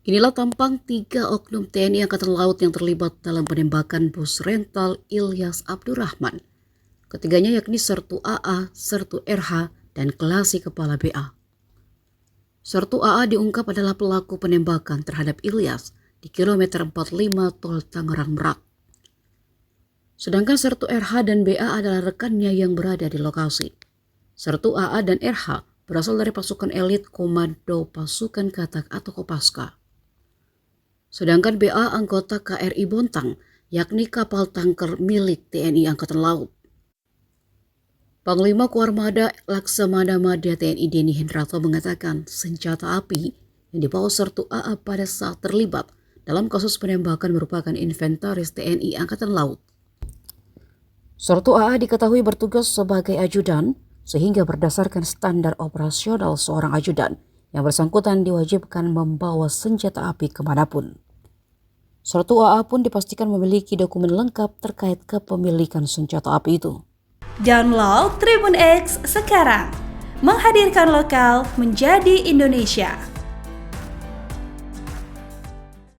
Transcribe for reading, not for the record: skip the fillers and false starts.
Inilah tampang 3 oknum TNI Angkatan Laut yang terlibat dalam penembakan bus rental Ilyas Abdurrahman. Ketiganya yakni Sertu AA, Sertu RH, dan Klasi Kepala BA. Sertu AA diungkap adalah pelaku penembakan terhadap Ilyas di kilometer 45 Tol Tangerang Merak. Sedangkan Sertu RH dan BA adalah rekannya yang berada di lokasi. Sertu AA dan RH berasal dari pasukan elit Komando Pasukan Katak atau Kopaska. Sedangkan BA anggota KRI Bontang, yakni kapal tanker milik TNI Angkatan Laut. Panglima Koarmada Laksamana Madya TNI Denny Hendrato mengatakan senjata api yang dibawa Sertu AA pada saat terlibat dalam kasus penembakan merupakan inventaris TNI Angkatan Laut. Sertu AA diketahui bertugas sebagai ajudan sehingga berdasarkan standar operasional seorang ajudan yang bersangkutan diwajibkan membawa senjata api kemanapun. Sertu AA pun dipastikan memiliki dokumen lengkap terkait kepemilikan senjata api itu. Download Tribun X sekarang, menghadirkan lokal menjadi Indonesia.